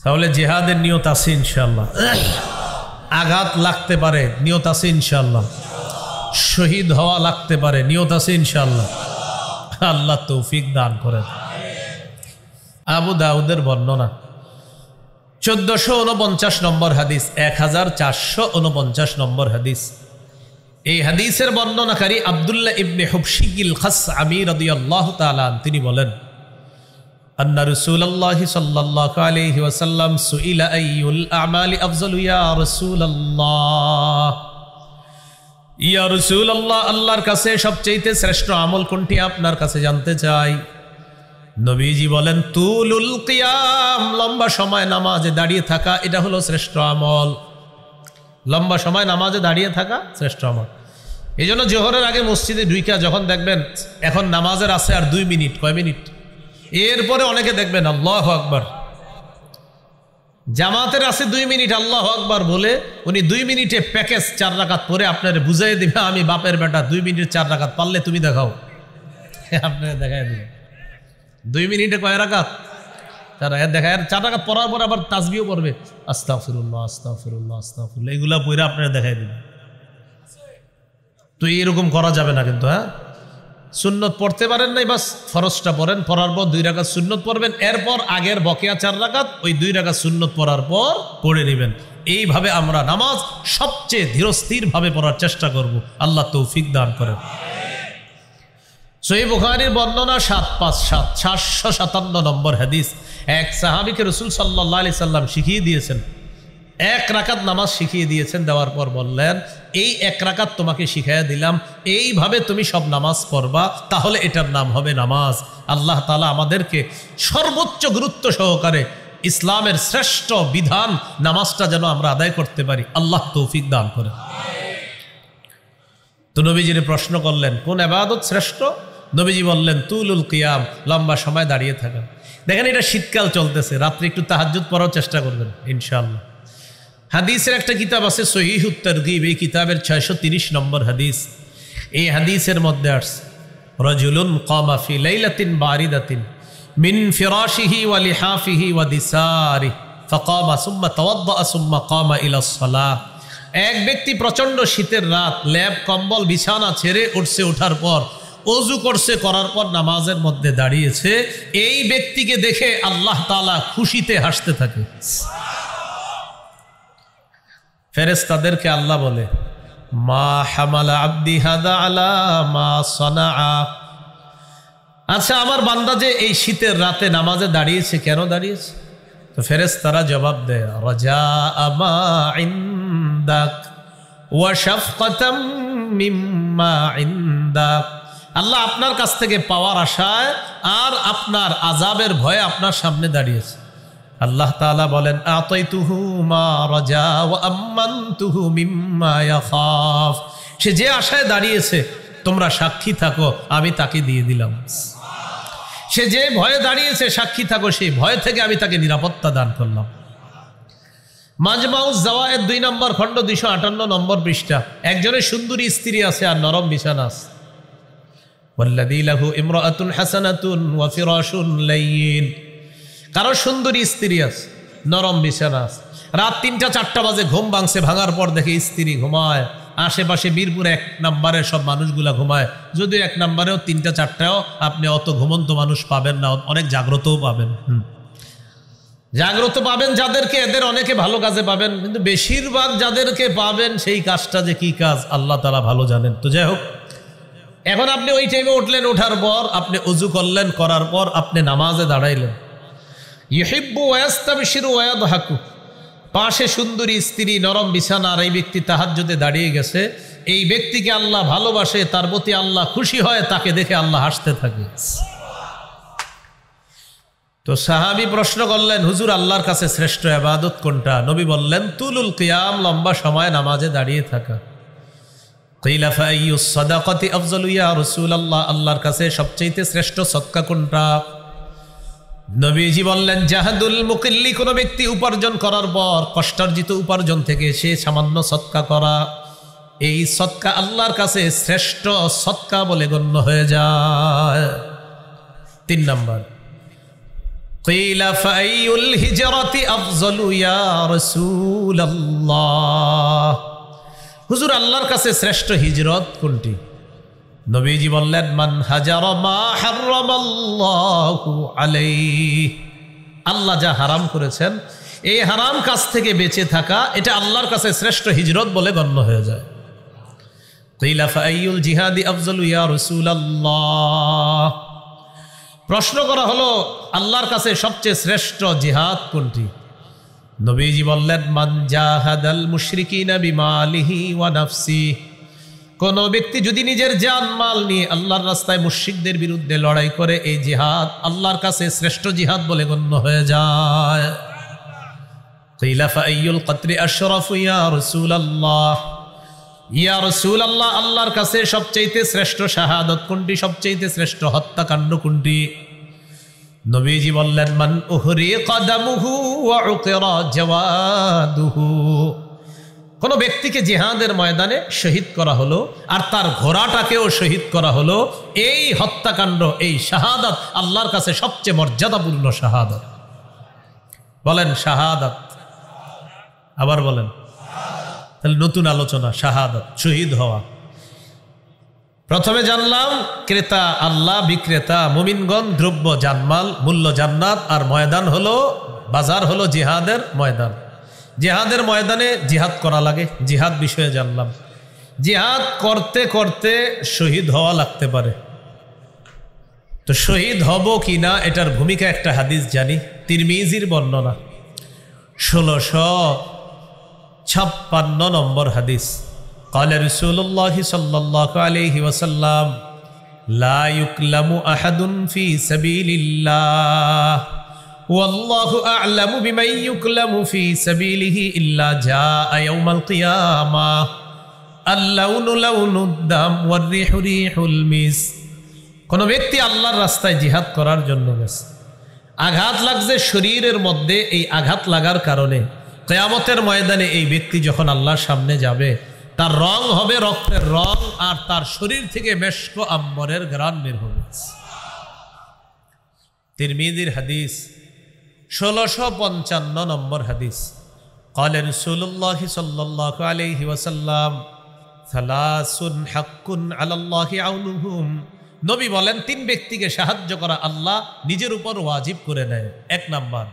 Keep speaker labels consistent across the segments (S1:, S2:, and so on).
S1: তাহলে জিহাদের নিয়ত আছে ইনশাআল্লাহ। আঘাত লাগতে পারে, নিয়ত আছে ইনশাআল্লাহ। শহীদ হওয়া লাগতে পারে, নিয়ত আছে ইনশাআল্লাহ। আল্লাহ তৌফিক দান করেন। আবু দাউদের বর্ণনা 1449 নম্বর হাদিস, 1449 নম্বর হাদিস। এই হাদিসের বর্ণনাকারী আব্দুল্লাহ ইবনে হুবশিল খাসআমি রাদিয়াল্লাহু তাআলা আন, তিনি বলেন আন্না রাসূলুল্লাহ সাল্লাল্লাহু আলাইহি ওয়াসাল্লাম সুইলা আইয়ুল আমালি আফজালু ইয়া রাসূলুল্লাহ, ইয়া রাসূলুল্লাহ, আল্লাহর কাছে সবচেয়ে শ্রেষ্ঠ আমল কোনটি আপনার কাছে জানতে চাই। নবীজি বলেন তুলুল কিয়াম, লম্বা সময় নামাজে দাঁড়িয়ে থাকা, এটা হলো শ্রেষ্ঠ আমল। লম্বা সময় নামাজে দাঁড়িয়ে থাকা শ্রেষ্ঠ আমল। এই জন্য জোহরের আগে মসজিদে ঢুইকা যখন দেখবেন এখন নামাজের আছে আর 2 মিনিট, কয় মিনিট, এরপরে অনেকে দেখবেন আল্লাহু আকবার, জামাতের আছে 2 মিনিট, আল্লাহু আকবার বলে উনি 2 মিনিটে প্যাকেজ 4 রাকাত পরে আপনার বুঝাই দিবে আমি বাপের বেটা 2 মিনিট 4 রাকাত পারলে তুমি দেখাও, আপনারা দেখাই দিবে 2 মিনিটে কয় রাকাত, তারা দেখায় 4 রাকাত পড়ার পর আবার তাসবিহও পড়বে, আস্তাগফিরুল্লাহ আস্তাগফিরুল্লাহ আস্তাগফিরুল্লাহ, এগুলা পড়ে আপনারা দেখাই দিবে। তো এরকম করা যাবে না কিন্তু। হ্যাঁ, সুন্নত পড়তে পারেন নাই, বাস ফরজটা পড়েন, পড়ার পর 2 রাকাত সুন্নত পড়বেন, এরপর আগের বকেয়া 4 রাকাত ওই 2 রাকাত সুন্নত পড়ার পর পড়ে নেবেন। এইভাবে আমরা নামাজ সবচেয়ে ধীরস্থির ভাবে পড়ার চেষ্টা করব। আল্লাহ তৌফিক দান করেন। সহিহ বুখারীর বর্ণনা 757 নম্বর হাদিস। এক সাহাবীকে রাসূল সাল্লাল্লাহু আলাইহি সাল্লাম শিখিয়ে দিয়েছেন, 1 রাকাত নামাজ শিখিয়ে দিয়েছেন, দেওয়ার পর বললেন এই 1 রাকাত তোমাকে শিখাইয়া দিলাম, এইভাবে তুমি সব নামাজ পড়বা, তাহলে এটার নাম হবে নামাজ। আল্লাহ তাআলা আমাদেরকে সর্বোচ্চ গুরুত্ব সহকারে ইসলামের শ্রেষ্ঠ বিধান নামাজটা যেন আমরা আদায় করতে পারি, আল্লাহ তৌফিক দান করে। তো নবীজির প্রশ্ন করলেন কোন ইবাদত শ্রেষ্ঠ? নবীজি বললেন তুলুল কিয়াম, লম্বা সময় দাঁড়িয়ে থাকা। দেখেন এটা শীতকাল চলতেছে, রাত্রে একটু তাহাজ্জুদ পড়ার চেষ্টা করবেন ইনশাআল্লাহ। হাদিসের একটা কিতাব আছে সহিহুত তারগীব, এই কিতাবের 630 নম্বর হাদিস। এই হাদিসের মধ্যে আসছে রাজুলুন কামা ফি লাইলাতিন বারিদাতিন মিন ফিরাশিহি ওয়া লিহাফিহি ওয়া দিসারিহি ফাকামা সুম্মা তাওয়াদ্দা সুম্মা কামা ইলাস সালাহ। এক ব্যক্তি প্রচন্ড শীতের রাত, ল্যাব কম্বল বিছানা ছেড়ে উঠছে, ওঠার পর ওযু করছে, করার পর নামাজের মধ্যে দাঁড়িয়েছে। এই ব্যক্তিকে দেখে আল্লাহ তাআলা খুশিতে হাসতে থাকে। ফেরেশতাদেরকে আল্লাহ বলে মা হামালা আব্দি হাদা আলা মা সানাআ, আচ্ছা আমার বান্দা যে এই শীতের রাতে নামাজে দাঁড়িয়েছে, কেন দাঁড়িয়েছে? তো ফেরেশতারা জবাব দেয় রাজা মা ইনদাক ওয়া শাফকাতাম মিম্মা ইনদাক, আল্লাহ আপনার কাছ থেকে পাওয়ার আশায় আর আপনার আযাবের ভয়ে আপনার সামনে দাঁড়িয়েছে। আল্লাহ তাআলা বলেন আতাইতুহু মা রাজা ওয়া আম্মানতুহু মিম্মা ইয়াখাফ, সে যে আশায় দাঁড়িয়েছে তোমরা সাক্ষী থাকো, আমি তাকে দিয়ে দিলাম। সে যে ভয়ে দাঁড়িয়েছে সাক্ষী থাকো, সেই ভয় থেকে আমি তাকে নিরাপত্তা দান করলাম। মাজমাউজ জাওয়ায়েদ 2 নম্বর খণ্ড 258 নম্বর পৃষ্ঠা। একজনের সুন্দরী স্ত্রী আছে আর নরম বিছানা আছে। ওয়াল্লাযী লাহু ইমরাআতুন হাসানাতুন ওয়া ফিরাশুন লাইয়িন, কারো সুন্দরী স্ত্রী আছে, নরম বিছানা আছে, রাত 3টা-4টা বাজে ঘুম ভাঙছে, ভাঙার পর দেখে স্ত্রী ঘুমায়, আশেপাশে বীরপুর 1 নম্বরের সব মানুষগুলা ঘুমায়, যদিও 1 নম্বরেও 3টা-4টাও আপনি অত ঘুমন্ত মানুষ পাবেন না, অনেক জাগ্রতও পাবেন। জাগ্রত পাবেন যাদেরকে, এদের অনেকে ভালো কাজে পাবেন, কিন্তু বেশিরভাগ যাদেরকে পাবেন সেই কাজটা যে কি কাজ আল্লাহ তাআলা ভালো জানেন। তো যাই হোক, এখন আপনি ওই টাইমে উঠলেন, ওঠার পর আপনি ওযু করলেন, করার পর আপনি নামাজে দাঁড়াইলেন। ইউহিব্বু ওয়া ইয়াস্তাবশিরু ওয়া ইয়াদহাকু, পাশে সুন্দরী স্ত্রী, নরম বিছানা, আর এই ব্যক্তি তাহাজ্জুদে দাঁড়িয়ে গেছে। এই ব্যক্তিকে আল্লাহ ভালোবাসে, তার প্রতি আল্লাহ খুশি হয়, তাকে দেখে আল্লাহ হাসতে থাকে। তো সাহাবী প্রশ্ন করলেন হুজুর আল্লাহর কাছে শ্রেষ্ঠ ইবাদত কোনটা? নবী বললেন তুলুল কিয়াম, লম্বা সময় নামাজে দাঁড়িয়ে থাকা। কিলা ফাইয়ুস সাদাকাতি আফজালু ইয়া রাসূলুল্লাহ, আল্লাহর কাছে সবচেয়ে শ্রেষ্ঠ সদকা কোনটা? নবীজি বললেন জাহাদুল মুকিল্লি, কোন ব্যক্তি উপার্জন করার পর কষ্টার্জিত উপার্জন থেকে সে সামান্য সদকা করা, এই সদকা আল্লাহর কাছে শ্রেষ্ঠ সদকা বলে গণ্য হয়ে যায়। 3 নম্বর কিলা ফাইউল হিজরাতি আফযলু ইয়া রাসূলুল্লাহ, হুজুর আল্লাহর কাছে শ্রেষ্ঠ হিজরত কোনটি? নবীজি বললেন, মান হাজারা মা হারামাল্লাহু আলাইহি, আল্লাহ যা হারাম করেছেন এই হারাম কাজ থেকে বেঁচে থাকা, এটা আল্লাহর কাছে শ্রেষ্ঠ হিজরত বলে গণ্য হয়ে যায়। কিলা ফাইউল জিহাদি আফযলু ইয়া রাসূলুল্লাহ, প্রশ্ন করা হলো আল্লাহর কাছে সবচেয়ে শ্রেষ্ঠ জিহাদ কোনটি? নবীজি বললেন, মান জাহাদাল মুশরিকিনা বিমালিহি ওয়া নাফসি, কোন ব্যক্তি যদি নিজের জান মাল নিয়ে আল্লাহর রাস্তায় মুশরিকদের বিরুদ্ধে লড়াই করে, এই জিহাদ আল্লাহর কাছে শ্রেষ্ঠ জিহাদ বলে গণ্য হয়ে যায়। কিলা ফাইউল কতলি আশরাফু ইয়া রাসূলুল্লাহ, ইয়া রাসূলুল্লাহ, আল্লাহর কাছে সবচেয়ে শ্রেষ্ঠ শাহাদাত কোনটি, সবচেয়ে শ্রেষ্ঠ হত্যাকাণ্ড কোনটি? নবীজি বললেন, মান উহরিকা দামুহু ওয়া উকিরা জাওয়াদুহু, কোন ব্যক্তিকে জিহাদের ময়দানে শহীদ করা হলো আর তার ঘোড়াটাকেও শহীদ করা হলো, এই হত্যাকাণ্ড, এই শাহাদাত আল্লাহর কাছে সবচেয়ে মর্যাদাপূর্ণ শাহাদাত। বলেন শাহাদাত, আবার বলেন। তাহলে নতুন আলোচনা, শাহাদাত, শহীদ হওয়া। প্রথমে জানলাম ক্রেতা আল্লাহ, বিক্রেতা মুমিনগণ, দ্রব্য জানমাল, মূল্য জান্নাত, আর ময়দান হলো, বাজার হলো জিহাদের ময়দান। জিহাদের ময়দানে জিহাদ করা লাগে, জিহাদ বিষয়ে জানলাম। জিহাদ করতে করতে শহীদ হওয়া লাগতে পারে, তো শহীদ হব কি না এটার ভূমিকা একটা হাদিস জানি, তিরমিজির বর্ণনা, 1656 নম্বর হাদিস। قال رسول الله صلى الله عليه وسلم لا يكلم أحد في سبيل الله والله أعلم بمن يكلم في سبيله إلا جاء يوم القيامة اللون لون الدم والريح ريح المسك। কোন ব্যক্তি আল্লাহর রাস্তায় জিহাদ করার জন্য গেছে, আঘাত লাগছে শরীরের মধ্যে, এই আঘাত লাগার কারণে কিয়ামতের ময়দানে এই ব্যক্তি যখন আল্লাহর সামনে যাবে, তার রং হবে রক্তের রং, আর তার শরীর থেকে মেশক আম্বরের ঘ্রাণ বের হবে। তিরমিজির হাদিস, 1655 নম্বর হাদিস। قال رسول الله صلى الله عليه وسلم ثلاث حق على الله عونهم, নবী বলেন 3 ব্যক্তিকে সাহায্য করা আল্লাহ নিজের উপর ওয়াজিব করে নেয়। 1 নাম্বার,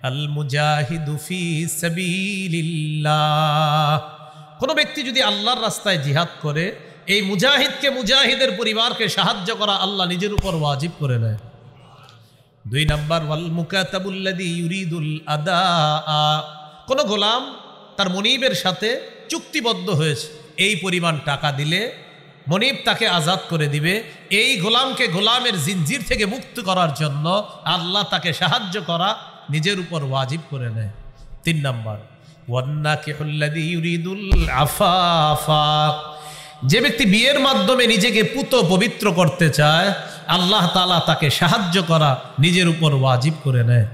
S1: আল মুজাহিদু ফি সাবিলিল্লাহ, কোন ব্যক্তি যদি আল্লাহর রাস্তায় জিহাদ করে, এই মুজাহিদকে, মুজাহিদের পরিবারকে সাহায্য করা আল্লাহ নিজের উপর ওয়াজিব করে নেয়। 2 নাম্বার, ওয়াল মুকাতাবুল্লাযী ইউরিদুল আদা, কোন গোলাম তার মনিবের সাথে চুক্তিবদ্ধ হয়েছে, এই পরিমাণ টাকা দিলে মনিব তাকে আজাদ করে দিবে, এই গোলামকে গোলামের জিনজির থেকে মুক্ত করার জন্য আল্লাহ তাকে সাহায্য করা নিজের উপর ওয়াজিব করে নেয়। 3 নাম্বার, ওয়ান্নাকিহুল্লাযী ইউরিদুল আফাফা, যে ব্যক্তি বিয়ের মাধ্যমে নিজেকে পুত পবিত্র করতে চায়, আল্লাহ তাআলা তাকে সাহায্য করা নিজের উপর ওয়াজিব করে নেয়।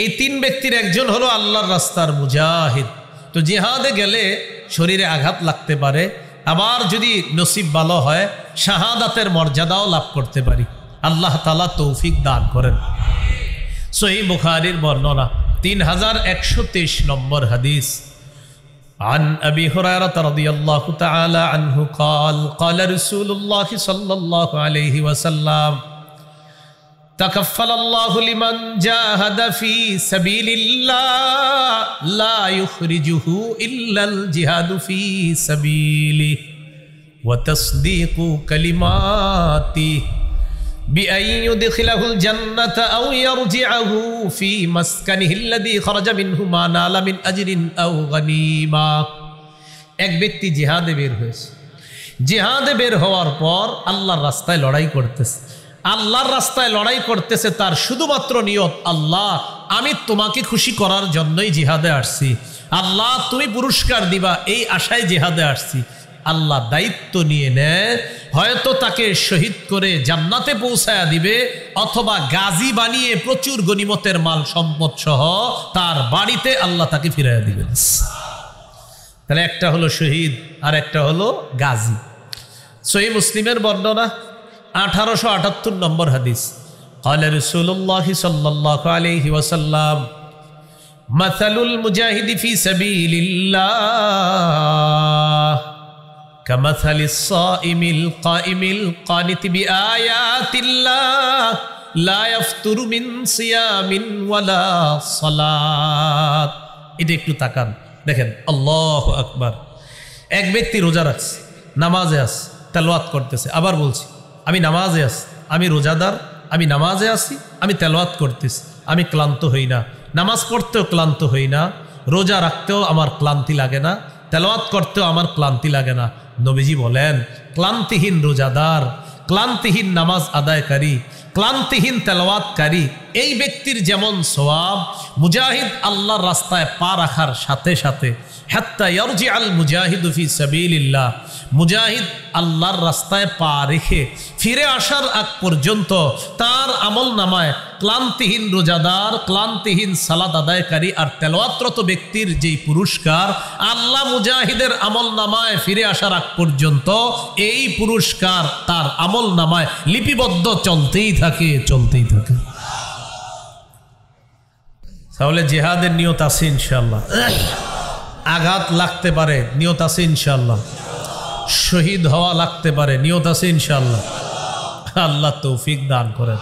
S1: এই 3 ব্যক্তির একজন হলো আল্লাহর রাস্তার মুজাহিদ। তো জিহাদে গেলে শরীরে আঘাত লাগতে পারে, আবার যদি নসিব ভালো হয় শাহাদাতের মর্যাদাও লাভ করতে পারি। আল্লাহ তাআলা তৌফিক দান করেন। সহিহ বুখারীর বর্ণনা, 3123 নম্বর হাদিস। عن أبي هريرة رضي الله تعالى عنه قال قال رسول الله صلى الله عليه وسلم تكفل الله لمن جاهد في سبيل الله لا يخرجه إلا الجهاد في سبيله وتصديق كلماته بأن يدخله الجنة أو يرجعه في مسكنه الذي خرج منه ما نال من أجر أو غنيمة। এক ব্যক্তি জিহাদে বের হয়েছে, জিহাদে বের হওয়ার পর আল্লাহর রাস্তায় লড়াই করতেছে, আল্লাহর রাস্তায় লড়াই করতেছে, তার শুধুমাত্র নিয়ত, আল্লাহ আমি তোমাকে খুশি করার জন্যই জিহাদে আসছি, আল্লাহ তুমি পুরস্কার দিবা, এই আশায় জিহাদে আসছি। আল্লাহ দায়িত্ব নিয়ে নেয়, হয়তো তাকে শহীদ করে জান্নাতে পৌঁছায়া দিবে, অথবা গাজী বানিয়ে প্রচুর গনিমতের মাল সম্পদ সহ তার বাড়িতে আল্লাহ তাকে ফিরাইয়া দিবেন। তাহলে একটা হলো শহীদ আর একটা হলো গাজী। সহিহ মুসলিমের বর্ণনা, 1878 নম্বর হাদিস। قال رسول الله صلى الله عليه وسلم مثل المجاهد في سبيل الله كمثل الصائم القائم القانت بآيات الله لا يفتر من صيام ولا صلاة। এটা একটু তাকান, দেখেন আল্লাহু আকবার। এক ব্যক্তি রোজা রাখছে, নামাজে আছে, তেলাওয়াত করতেছে। আবার বলছি, আমি নামাজে আছি, আমি রোজাদার, আমি নামাজে আছি, আমি তেলাওয়াত করতেছি, আমি ক্লান্ত হই না। নামাজ পড়তেও ক্লান্ত হই না, রোজা রাখতেও আমার ক্লান্তি লাগে না, তেলাওয়াত করতেও আমার ক্লান্তি লাগে না। নবীজি বলেন, ক্লান্তিহীন রোজাদার, ক্লান্তিহীন নামাজ আদায়কারী, ক্লান্তিহীন তেলাওয়াতকারী, এই ব্যক্তির যেমন সওয়াব, মুজাহিদ আল্লাহর রাস্তায় পা রাখার সাথে সাথে হাত্তা ইয়ারজিআল মুজাহিদু ফি সাবিলিল্লাহ, মুজাহিদ আল্লাহর রাস্তায় পা রেখে ফিরে আসার আগ পর্যন্ত তার আমল নামায় ক্লান্তিহীন রোজাদার, ক্লান্তিহীন সালাত আদায়কারী আর তেলাওয়াতরত ব্যক্তির যেই পুরস্কার, আল্লাহ মুজাহিদের আমল নামায় ফিরে আসার আগ পর্যন্ত এই পুরস্কার তার আমল নামায় লিপিবদ্ধ চলতেই থাকে, চলতেই থাকে। তাহলে জিহাদের নিয়ত আছে ইনশাআল্লাহ। আঘাত লাগতে পারে, নিয়ত আছে ইনশাআল্লাহ। শহীদ হওয়া লাগতে পারে, নিয়ত আছে ইনশাআল্লাহ। আল্লাহ তৌফিক দান করেন।